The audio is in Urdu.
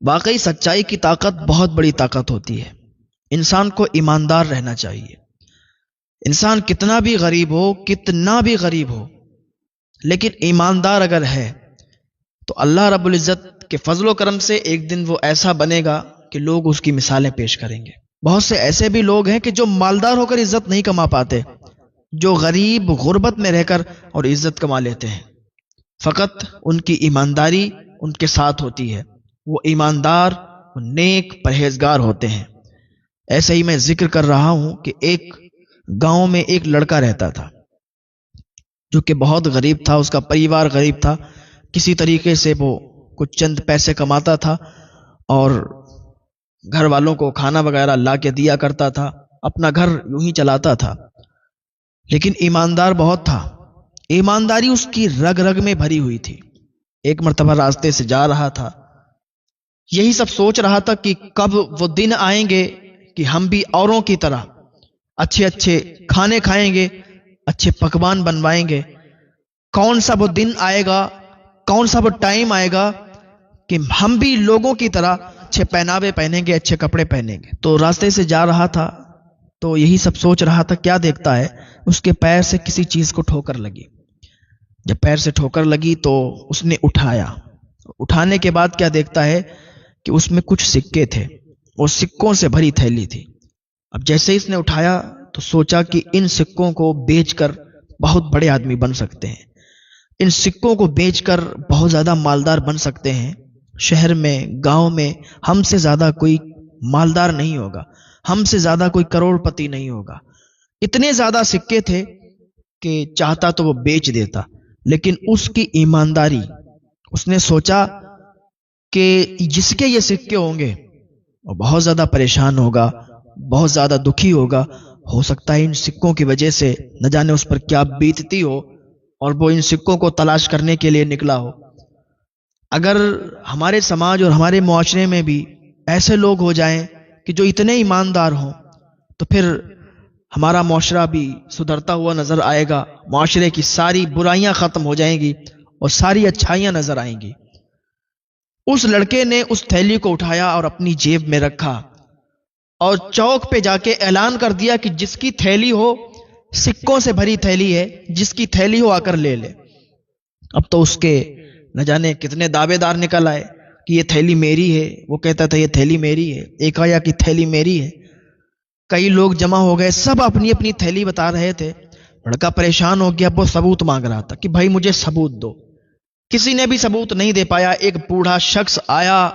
واقعی سچائی کی طاقت بہت بڑی طاقت ہوتی ہے۔ انسان کو ایماندار رہنا چاہیے۔ انسان کتنا بھی غریب ہو لیکن ایماندار اگر ہے تو اللہ رب العزت کے فضل و کرم سے ایک دن وہ ایسا بنے گا کہ لوگ اس کی مثالیں پیش کریں گے۔ بہت سے ایسے بھی لوگ ہیں کہ جو مالدار ہو کر عزت نہیں کما پاتے، جو غریب غربت میں رہ کر اور عزت کما لیتے ہیں، فقط ان کی ایمانداری ان کے ساتھ ہوتی ہے۔ وہ ایماندار، وہ نیک پرہیزگار ہوتے ہیں۔ ایسے ہی میں ذکر کر رہا ہوں کہ ایک گاؤں میں ایک لڑکا رہتا تھا جو کہ بہت غریب تھا، اس کا پریوار غریب تھا۔ کسی طریقے سے وہ کچھ چند پیسے کماتا تھا اور گھر والوں کو کھانا وغیرہ لا کے دیا کرتا تھا، اپنا گھر یوں ہی چلاتا تھا، لیکن ایماندار بہت تھا۔ ایمانداری اس کی رگ رگ میں بھری ہوئی تھی۔ ایک مرتبہ راستے سے جا رہا تھا، یہی سب سوچ رہا تھا کہ کب وہ دن آئیں گے کہ ہم بھی اوروں کی طرح اچھے اچھے کھانے کھائیں گے، اچھے پکوان بنوائیں گے۔ کون سا وہ دن آئے گا، کون سا وہ ٹائم آئے گا کہ ہم بھی لوگوں کی طرح اچھے پہناوے پہنیں گے، اچھے کپڑے پہنیں گے۔ تو راستے سے جا رہا تھا تو یہی سب سوچ رہا تھا، کیا دیکھتا ہے اس کے پیر سے کسی چیز کو ٹھوکر لگی۔ جب پیر سے ٹھوکر لگی تو اس نے اٹھایا۔ اٹھانے کے بعد کیا دیکھتا ہے کہ اس میں کچھ سکے تھے، وہ سکوں سے بھری تھیلی تھی۔ اب جیسے ہی اس نے اٹھایا تو سوچا کہ ان سکوں کو بیچ کر بہت بڑے آدمی بن سکتے ہیں، ان سکوں کو بیچ کر بہت زیادہ مالدار بن سکتے ہیں۔ شہر میں، گاؤں میں ہم سے زیادہ کوئی مالدار نہیں ہوگا، ہم سے زیادہ کوئی کروڑ پتی نہیں ہوگا۔ اتنے زیادہ سکے تھے کہ چاہتا تو وہ بیچ دیتا، لیکن اس کی ایمانداری، اس نے سوچا کہ جس کے یہ سکے ہوں گے وہ بہت زیادہ پریشان ہوگا، بہت زیادہ دکھی ہوگا۔ ہو سکتا ہے ان سکوں کی وجہ سے نہ جانے اس پر کیا بیتتی ہو اور وہ ان سکوں کو تلاش کرنے کے لیے نکلا ہو۔ اگر ہمارے سماج اور ہمارے معاشرے میں بھی ایسے لوگ ہو جائیں کہ جو اتنے ایماندار ہوں تو پھر ہمارا معاشرہ بھی سدھرتا ہوا نظر آئے گا، معاشرے کی ساری برائیاں ختم ہو جائیں گی اور ساری اچھائیاں نظر آئیں گی۔ اس لڑکے نے اس تھیلی کو اٹھایا اور اپنی جیب میں رکھا اور چوک پہ جا کے اعلان کر دیا کہ جس کی تھیلی ہو، سکوں سے بھری تھیلی ہے، جس کی تھیلی ہو آ کر لے لے۔ اب تو اس کے نہ جانے کتنے دعوے دار نکل آئے کہ یہ تھیلی میری ہے، وہ کہتا تھا یہ تھیلی میری ہے، ایک آیا کہ تھیلی میری ہے۔ کئی لوگ جمع ہو گئے، سب اپنی اپنی تھیلی بتا رہے تھے۔ لڑکا پریشان ہو گیا، وہ ثبوت مانگ رہا تھا کہ بھائی مجھے ثبوت دو۔ کسی نے بھی ثبوت نہیں دے پایا۔ ایک بوڑھا شخص آیا